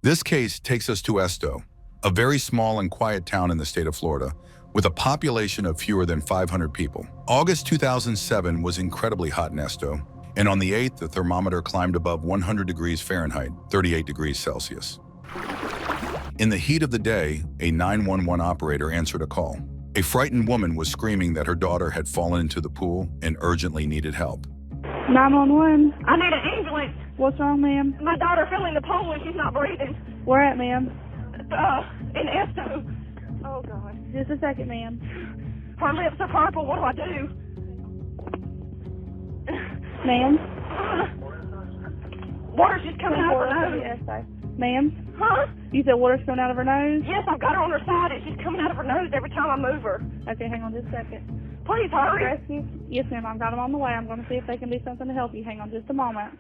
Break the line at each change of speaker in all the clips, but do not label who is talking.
This case takes us to Esto, a very small and quiet town in the state of Florida, with a population of fewer than 500 people. August 2007 was incredibly hot in Esto, and on the 8th, the thermometer climbed above 100 degrees Fahrenheit, 38 degrees Celsius. In the heat of the day, a 911 operator answered a call. A frightened woman was screaming that her daughter had fallen into the pool and urgently needed help.
911.
I need an ambulance.
What's wrong, ma'am?
My daughter fell in the pool and she's not breathing.
Where at, ma'am?
In Esto. Oh, God.
Just a second, ma'am.
Her lips are purple. What do I do?
Ma'am?
Water's just coming out of her nose.
Yes, sir. Ma'am?
Huh?
You said water's coming out of her nose?
Yes, I've got her on her side. It's just coming out of her nose every time I move her.
Okay, hang on just a second.
Please hurry.
Rescue? Yes, ma'am. I've got them on the way. I'm going to see if they can do something to help you. Hang on just a moment.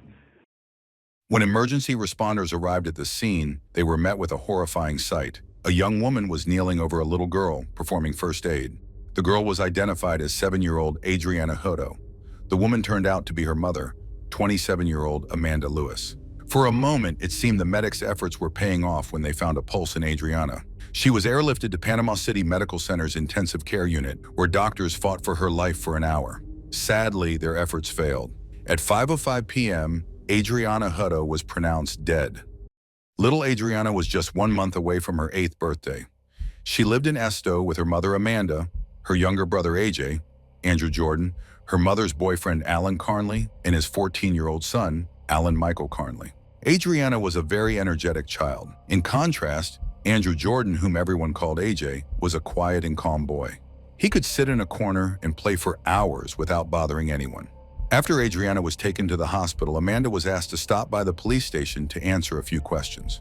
When emergency responders arrived at the scene, they were met with a horrifying sight. A young woman was kneeling over a little girl, performing first aid. The girl was identified as 7-year-old Adriana Hutto. The woman turned out to be her mother, 27-year-old Amanda Lewis. For a moment, it seemed the medics' efforts were paying off when they found a pulse in Adriana. She was airlifted to Panama City Medical Center's intensive care unit, where doctors fought for her life for an hour. Sadly, their efforts failed. At 5:05 p.m., Adriana Hutto was pronounced dead. Little Adriana was just 1 month away from her 8th birthday. She lived in Esto with her mother Amanda, her younger brother AJ, Andrew Jordan, her mother's boyfriend Alan Carnley, and his 14-year-old son, Alan Michael Carnley. Adriana was a very energetic child. In contrast, Andrew Jordan, whom everyone called AJ, was a quiet and calm boy. He could sit in a corner and play for hours without bothering anyone. After Adriana was taken to the hospital, Amanda was asked to stop by the police station to answer a few questions.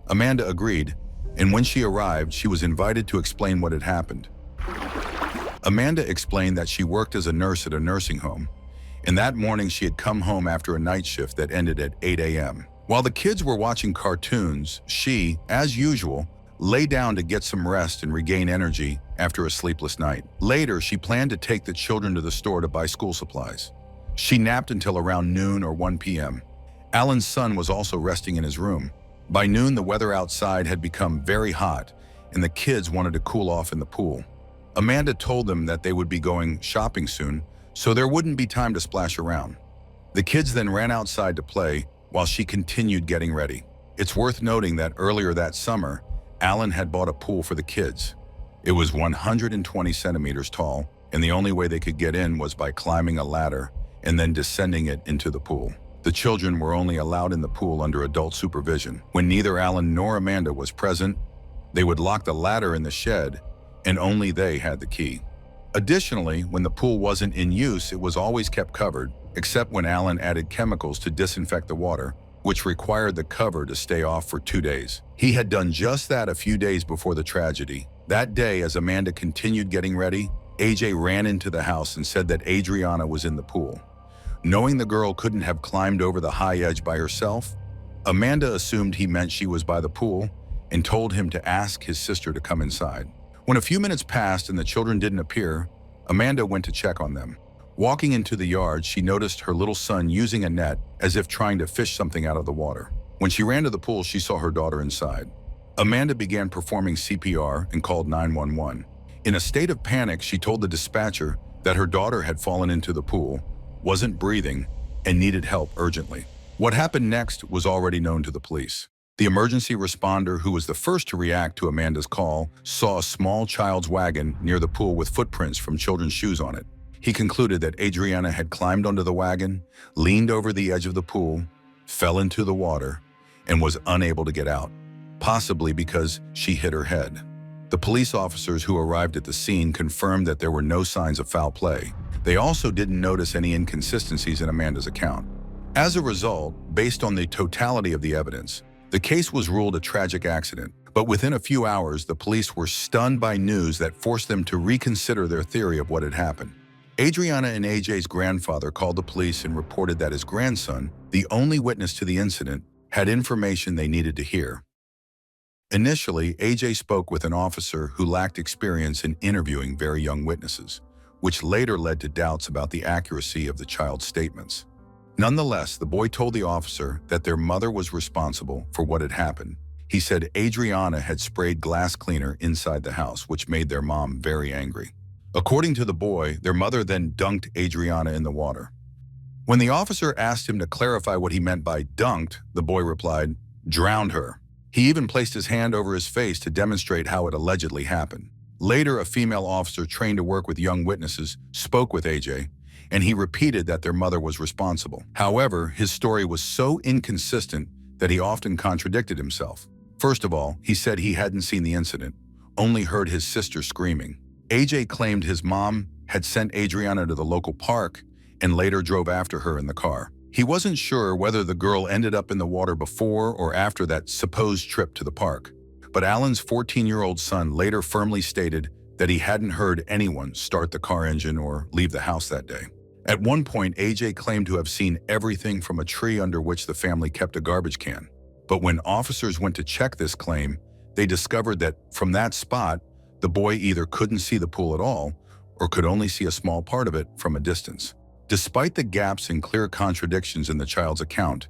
Amanda agreed, and when she arrived, she was invited to explain what had happened. Amanda explained that she worked as a nurse at a nursing home, and that morning she had come home after a night shift that ended at 8 a.m. While the kids were watching cartoons, she, as usual, lay down to get some rest and regain energy after a sleepless night. Later, she planned to take the children to the store to buy school supplies. She napped until around noon or 1 p.m. Alan's son was also resting in his room. By noon, the weather outside had become very hot, and the kids wanted to cool off in the pool. Amanda told them that they would be going shopping soon, so there wouldn't be time to splash around. The kids then ran outside to play while she continued getting ready. It's worth noting that earlier that summer, Alan had bought a pool for the kids. It was 120 centimeters tall, and the only way they could get in was by climbing a ladder and then descending it into the pool. The children were only allowed in the pool under adult supervision. When neither Alan nor Amanda was present, they would lock the ladder in the shed, and only they had the key. Additionally, when the pool wasn't in use, it was always kept covered, except when Alan added chemicals to disinfect the water, which required the cover to stay off for 2 days. He had done just that a few days before the tragedy. That day, as Amanda continued getting ready, AJ ran into the house and said that Adriana was in the pool. Knowing the girl couldn't have climbed over the high edge by herself, Amanda assumed he meant she was by the pool and told him to ask his sister to come inside. When a few minutes passed and the children didn't appear, Amanda went to check on them. Walking into the yard, she noticed her little son using a net as if trying to fish something out of the water. When she ran to the pool, she saw her daughter inside. Amanda began performing CPR and called 911. In a state of panic, she told the dispatcher that her daughter had fallen into the pool, wasn't breathing, and needed help urgently. What happened next was already known to the police. The emergency responder, who was the first to react to Amanda's call, saw a small child's wagon near the pool with footprints from children's shoes on it. He concluded that Adriana had climbed onto the wagon, leaned over the edge of the pool, fell into the water, and was unable to get out, possibly because she hit her head. The police officers who arrived at the scene confirmed that there were no signs of foul play. They also didn't notice any inconsistencies in Amanda's account. As a result, based on the totality of the evidence, the case was ruled a tragic accident, but within a few hours, the police were stunned by news that forced them to reconsider their theory of what had happened. Adriana and AJ's grandfather called the police and reported that his grandson, the only witness to the incident, had information they needed to hear. Initially, AJ spoke with an officer who lacked experience in interviewing very young witnesses, which later led to doubts about the accuracy of the child's statements. Nonetheless, the boy told the officer that their mother was responsible for what had happened, He said Adriana had sprayed glass cleaner inside the house, which made their mom very angry. According to the boy, their mother then dunked Adriana in the water. When the officer asked him to clarify what he meant by dunked, the boy replied, "Drowned her." He even placed his hand over his face to demonstrate how it allegedly happened. Later, a female officer trained to work with young witnesses spoke with AJ, and he repeated that their mother was responsible. However, his story was so inconsistent that he often contradicted himself. First of all, he said he hadn't seen the incident, only heard his sister screaming. AJ claimed his mom had sent Adriana to the local park and later drove after her in the car. He wasn't sure whether the girl ended up in the water before or after that supposed trip to the park. But Alan's 14-year-old son later firmly stated that he hadn't heard anyone start the car engine or leave the house that day. At one point, AJ claimed to have seen everything from a tree under which the family kept a garbage can. But when officers went to check this claim, they discovered that from that spot, the boy either couldn't see the pool at all or could only see a small part of it from a distance. Despite the gaps and clear contradictions in the child's account,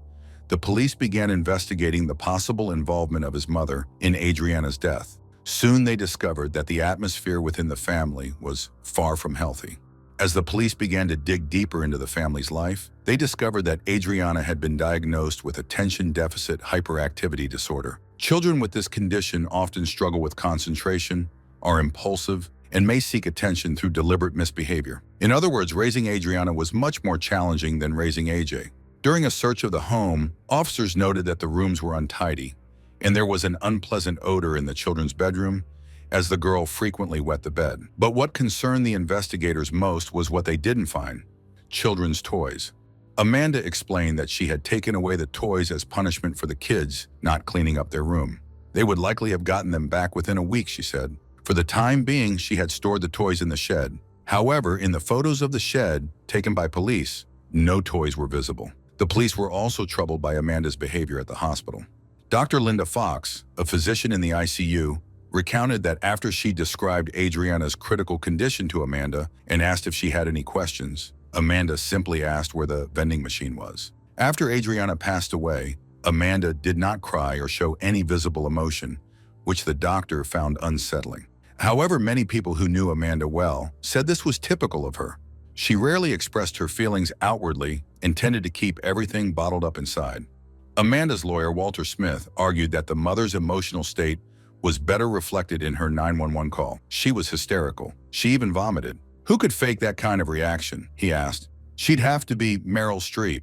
the police began investigating the possible involvement of his mother in Adriana's death. Soon they discovered that the atmosphere within the family was far from healthy. As the police began to dig deeper into the family's life, they discovered that Adriana had been diagnosed with attention deficit hyperactivity disorder. Children with this condition often struggle with concentration, are impulsive, and may seek attention through deliberate misbehavior. In other words, raising Adriana was much more challenging than raising AJ. During a search of the home, officers noted that the rooms were untidy, and there was an unpleasant odor in the children's bedroom, as the girl frequently wet the bed. But what concerned the investigators most was what they didn't find: children's toys. Amanda explained that she had taken away the toys as punishment for the kids not cleaning up their room. They would likely have gotten them back within a week, she said. For the time being, she had stored the toys in the shed. However, in the photos of the shed taken by police, no toys were visible. The police were also troubled by Amanda's behavior at the hospital. Dr. Linda Fox, a physician in the ICU, recounted that after she described Adriana's critical condition to Amanda and asked if she had any questions, Amanda simply asked where the vending machine was. After Adriana passed away, Amanda did not cry or show any visible emotion, which the doctor found unsettling. However, many people who knew Amanda well said this was typical of her. She rarely expressed her feelings outwardly and tended to keep everything bottled up inside. Amanda's lawyer, Walter Smith, argued that the mother's emotional state was better reflected in her 911 call. She was hysterical. She even vomited. Who could fake that kind of reaction? He asked. She'd have to be Meryl Streep.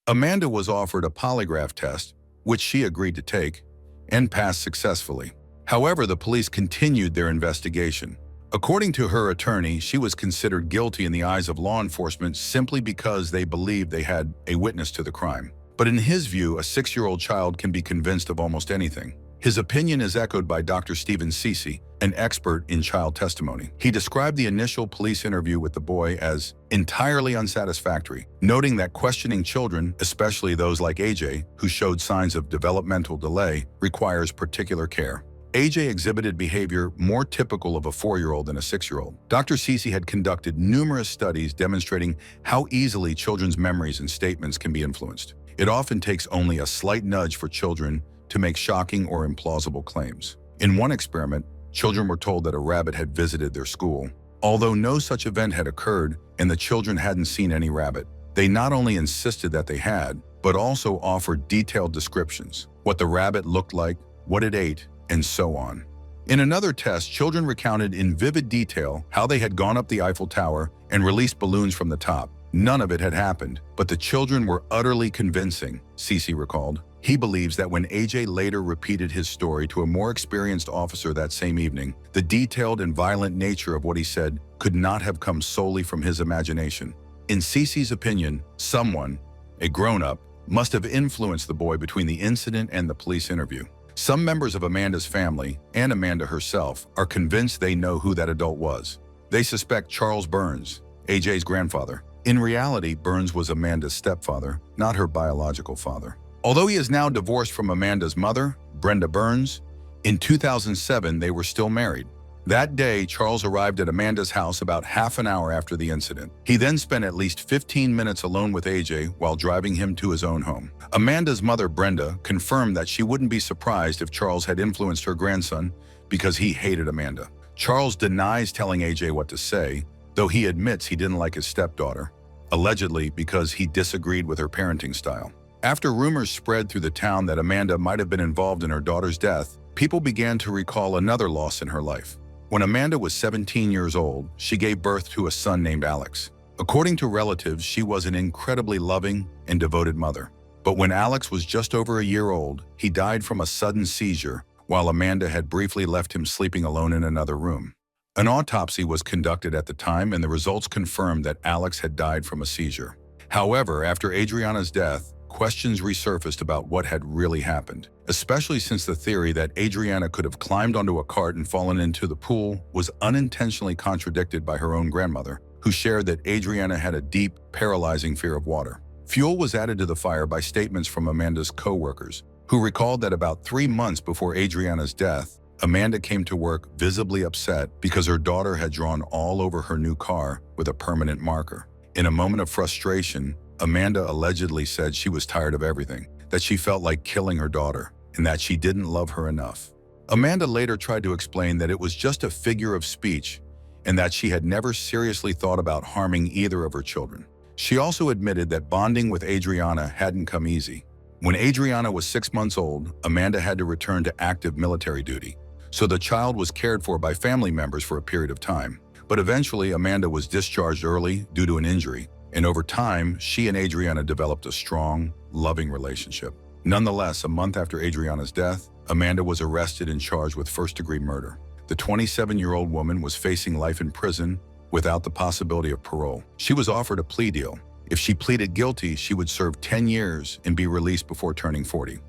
Amanda was offered a polygraph test, which she agreed to take, and passed successfully. However, the police continued their investigation. According to her attorney, she was considered guilty in the eyes of law enforcement simply because they believed they had a witness to the crime. But in his view, a 6-year-old child can be convinced of almost anything. His opinion is echoed by Dr. Stephen Ceci, an expert in child testimony. He described the initial police interview with the boy as entirely unsatisfactory, noting that questioning children, especially those like AJ, who showed signs of developmental delay, requires particular care. AJ exhibited behavior more typical of a 4-year-old than a 6-year-old. Dr. Ceci had conducted numerous studies demonstrating how easily children's memories and statements can be influenced. It often takes only a slight nudge for children to make shocking or implausible claims. In one experiment, children were told that a rabbit had visited their school. Although no such event had occurred and the children hadn't seen any rabbit, they not only insisted that they had, but also offered detailed descriptions: what the rabbit looked like, what it ate, and so on. In another test, children recounted in vivid detail how they had gone up the Eiffel Tower and released balloons from the top. None of it had happened, but the children were utterly convincing, Ceci recalled. He believes that when AJ later repeated his story to a more experienced officer that same evening, the detailed and violent nature of what he said could not have come solely from his imagination. In Ceci's opinion, someone, a grown-up, must have influenced the boy between the incident and the police interview. Some members of Amanda's family, and Amanda herself, are convinced they know who that adult was. They suspect Charles Burns, AJ's grandfather. In reality, Burns was Amanda's stepfather, not her biological father. Although he is now divorced from Amanda's mother, Brenda Burns, in 2007 they were still married. That day, Charles arrived at Amanda's house about half an hour after the incident. He then spent at least 15 minutes alone with AJ while driving him to his own home. Amanda's mother, Brenda, confirmed that she wouldn't be surprised if Charles had influenced her grandson because he hated Amanda. Charles denies telling AJ what to say, though he admits he didn't like his stepdaughter, allegedly because he disagreed with her parenting style. After rumors spread through the town that Amanda might have been involved in her daughter's death, people began to recall another loss in her life. When Amanda was 17 years old, she gave birth to a son named Alex. According to relatives, she was an incredibly loving and devoted mother. But when Alex was just over a year old, he died from a sudden seizure while Amanda had briefly left him sleeping alone in another room. An autopsy was conducted at the time, and the results confirmed that Alex had died from a seizure. However, after Adriana's death, questions resurfaced about what had really happened, especially since the theory that Adriana could have climbed onto a cart and fallen into the pool was unintentionally contradicted by her own grandmother, who shared that Adriana had a deep, paralyzing fear of water. Fuel was added to the fire by statements from Amanda's co-workers, who recalled that about 3 months before Adriana's death, Amanda came to work visibly upset because her daughter had drawn all over her new car with a permanent marker. In a moment of frustration, Amanda allegedly said she was tired of everything, that she felt like killing her daughter, and that she didn't love her enough. Amanda later tried to explain that it was just a figure of speech and that she had never seriously thought about harming either of her children. She also admitted that bonding with Adriana hadn't come easy. When Adriana was 6 months old, Amanda had to return to active military duty, so the child was cared for by family members for a period of time. But eventually, Amanda was discharged early due to an injury, and over time, she and Adriana developed a strong, loving relationship. Nonetheless, a month after Adriana's death, Amanda was arrested and charged with first-degree murder. The 27-year-old woman was facing life in prison without the possibility of parole. She was offered a plea deal. If she pleaded guilty, she would serve 10 years and be released before turning 40.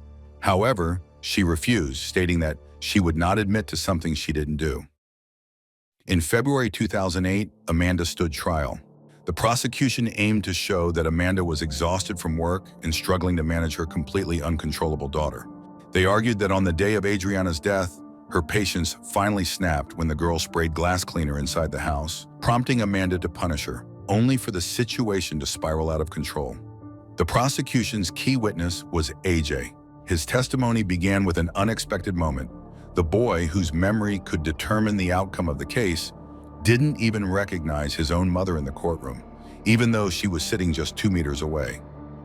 However, she refused, stating that she would not admit to something she didn't do. In February 2008, Amanda stood trial. The prosecution aimed to show that Amanda was exhausted from work and struggling to manage her completely uncontrollable daughter. They argued that on the day of Adriana's death, her patience finally snapped when the girl sprayed glass cleaner inside the house, prompting Amanda to punish her, only for the situation to spiral out of control. The prosecution's key witness was AJ. His testimony began with an unexpected moment. The boy, whose memory could determine the outcome of the case, didn't even recognize his own mother in the courtroom, even though she was sitting just 2 meters away.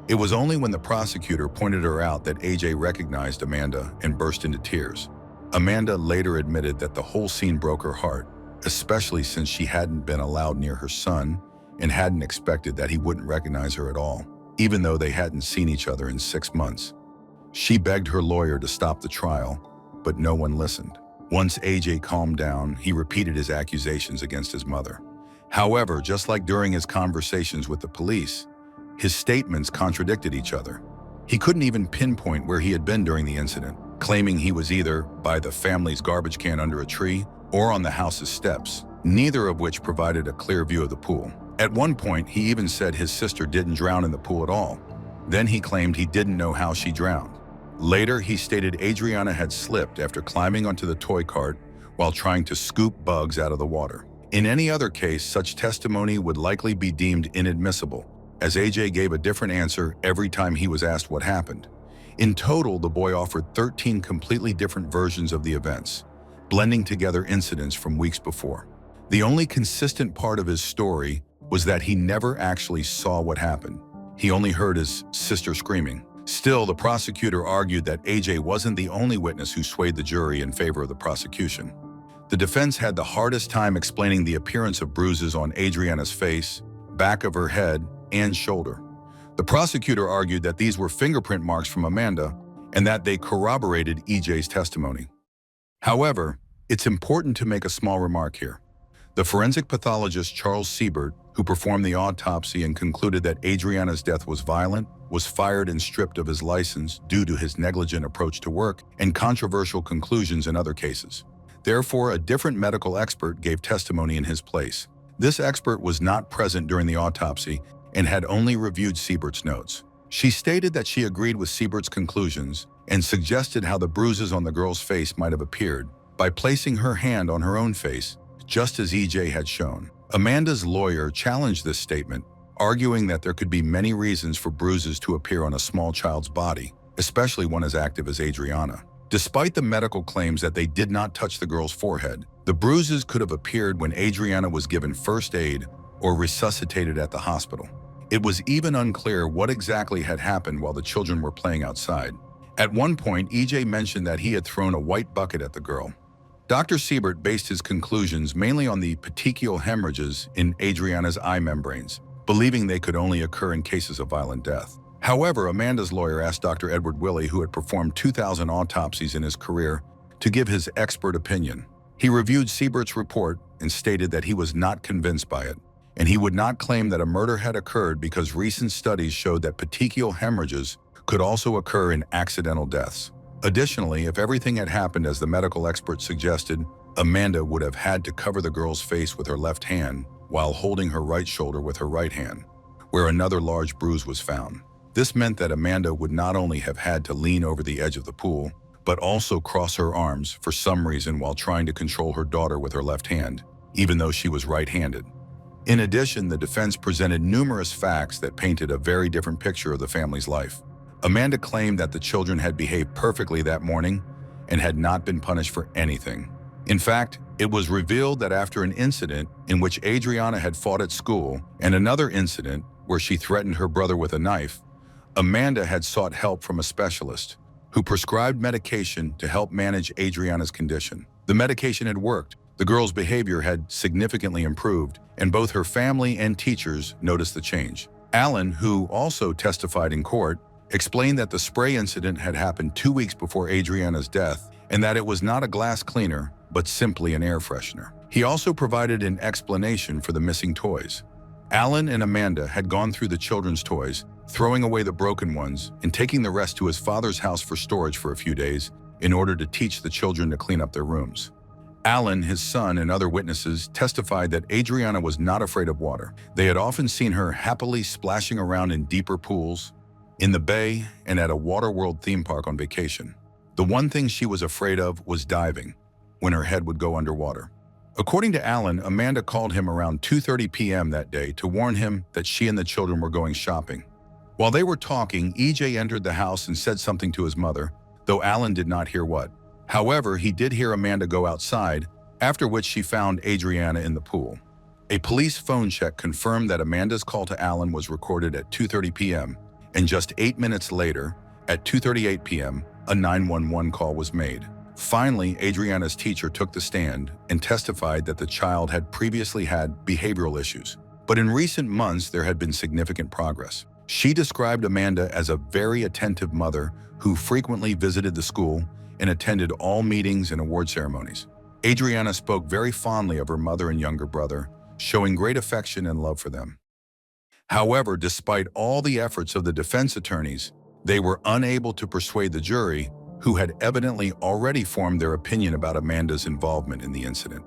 It was only when the prosecutor pointed her out that AJ recognized Amanda and burst into tears. Amanda later admitted that the whole scene broke her heart, especially since she hadn't been allowed near her son and hadn't expected that he wouldn't recognize her at all, even though they hadn't seen each other in 6 months. She begged her lawyer to stop the trial, but no one listened. Once AJ calmed down, he repeated his accusations against his mother. However, just like during his conversations with the police, his statements contradicted each other. He couldn't even pinpoint where he had been during the incident, claiming he was either by the family's garbage can under a tree or on the house's steps, neither of which provided a clear view of the pool. At one point, he even said his sister didn't drown in the pool at all. Then he claimed he didn't know how she drowned. Later, he stated Adriana had slipped after climbing onto the toy cart while trying to scoop bugs out of the water. In any other case, such testimony would likely be deemed inadmissible, as AJ gave a different answer every time he was asked what happened. In total, the boy offered 13 completely different versions of the events, blending together incidents from weeks before. The only consistent part of his story was that he never actually saw what happened. He only heard his sister screaming. Still, the prosecutor argued that AJ wasn't the only witness who swayed the jury in favor of the prosecution. The defense had the hardest time explaining the appearance of bruises on Adriana's face, back of her head, and shoulder. The prosecutor argued that these were fingerprint marks from Amanda and that they corroborated EJ's testimony. However, it's important to make a small remark here. The forensic pathologist Charles Siebert, who performed the autopsy and concluded that Adriana's death was violent, was fired and stripped of his license due to his negligent approach to work and controversial conclusions in other cases. Therefore, a different medical expert gave testimony in his place. This expert was not present during the autopsy and had only reviewed Siebert's notes. She stated that she agreed with Siebert's conclusions and suggested how the bruises on the girl's face might have appeared by placing her hand on her own face, just as EJ had shown. Amanda's lawyer challenged this statement, arguing that there could be many reasons for bruises to appear on a small child's body, especially one as active as Adriana. Despite the medical claims that they did not touch the girl's forehead, the bruises could have appeared when Adriana was given first aid or resuscitated at the hospital. It was even unclear what exactly had happened while the children were playing outside. At one point, EJ mentioned that he had thrown a white bucket at the girl. Dr. Siebert based his conclusions mainly on the petechial hemorrhages in Adriana's eye membranes, believing they could only occur in cases of violent death. However, Amanda's lawyer asked Dr. Edward Willey, who had performed 2,000 autopsies in his career, to give his expert opinion. He reviewed Siebert's report and stated that he was not convinced by it, and he would not claim that a murder had occurred because recent studies showed that petechial hemorrhages could also occur in accidental deaths. Additionally, if everything had happened as the medical expert suggested, Amanda would have had to cover the girl's face with her left hand while holding her right shoulder with her right hand, where another large bruise was found. This meant that Amanda would not only have had to lean over the edge of the pool, but also cross her arms for some reason while trying to control her daughter with her left hand, even though she was right-handed. In addition, the defense presented numerous facts that painted a very different picture of the family's life. Amanda claimed that the children had behaved perfectly that morning and had not been punished for anything. In fact, it was revealed that after an incident in which Adriana had fought at school and another incident where she threatened her brother with a knife, Amanda had sought help from a specialist who prescribed medication to help manage Adriana's condition. The medication had worked, the girl's behavior had significantly improved, and both her family and teachers noticed the change. Allen, who also testified in court, explained that the spray incident had happened 2 weeks before Adriana's death and that it was not a glass cleaner, but simply an air freshener. He also provided an explanation for the missing toys. Allen and Amanda had gone through the children's toys, throwing away the broken ones and taking the rest to his father's house for storage for a few days in order to teach the children to clean up their rooms. Allen, his son, and other witnesses testified that Adriana was not afraid of water. They had often seen her happily splashing around in deeper pools, in the bay, and at a Waterworld theme park on vacation. The one thing she was afraid of was diving, when her head would go underwater. According to Allen, Amanda called him around 2:30 p.m. that day to warn him that she and the children were going shopping. While they were talking, EJ entered the house and said something to his mother, though Allen did not hear what. However, he did hear Amanda go outside, after which she found Adriana in the pool. A police phone check confirmed that Amanda's call to Allen was recorded at 2:30 p.m., and just 8 minutes later, at 2:38 p.m., a 911 call was made. Finally, Adriana's teacher took the stand and testified that the child had previously had behavioral issues, but in recent months there had been significant progress. She described Amanda as a very attentive mother who frequently visited the school and attended all meetings and award ceremonies. Adriana spoke very fondly of her mother and younger brother, showing great affection and love for them. However, despite all the efforts of the defense attorneys, they were unable to persuade the jury, who had evidently already formed their opinion about Amanda's involvement in the incident.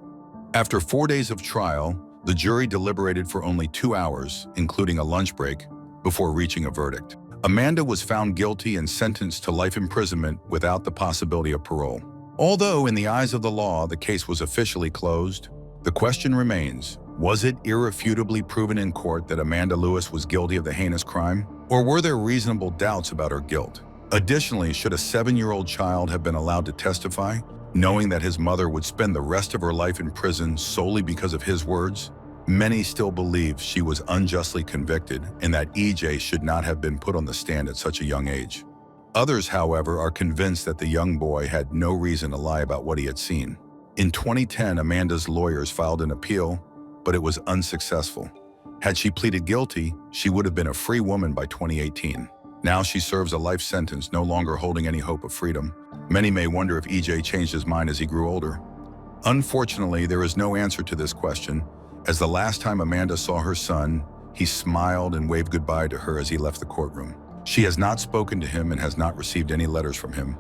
After 4 days of trial, the jury deliberated for only 2 hours, including a lunch break, before reaching a verdict. Amanda was found guilty and sentenced to life imprisonment without the possibility of parole. Although, in the eyes of the law, the case was officially closed, the question remains, was it irrefutably proven in court that Amanda Lewis was guilty of the heinous crime? Or were there reasonable doubts about her guilt? Additionally, should a 7-year-old child have been allowed to testify, knowing that his mother would spend the rest of her life in prison solely because of his words? Many still believe she was unjustly convicted and that EJ should not have been put on the stand at such a young age. Others, however, are convinced that the young boy had no reason to lie about what he had seen. In 2010, Amanda's lawyers filed an appeal, but it was unsuccessful. Had she pleaded guilty, she would have been a free woman by 2018. Now she serves a life sentence, no longer holding any hope of freedom. Many may wonder if EJ changed his mind as he grew older. Unfortunately, there is no answer to this question, as the last time Amanda saw her son, he smiled and waved goodbye to her as he left the courtroom. She has not spoken to him and has not received any letters from him.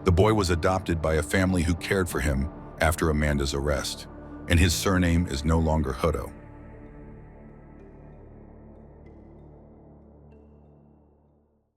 The boy was adopted by a family who cared for him after Amanda's arrest, and his surname is no longer Hutto.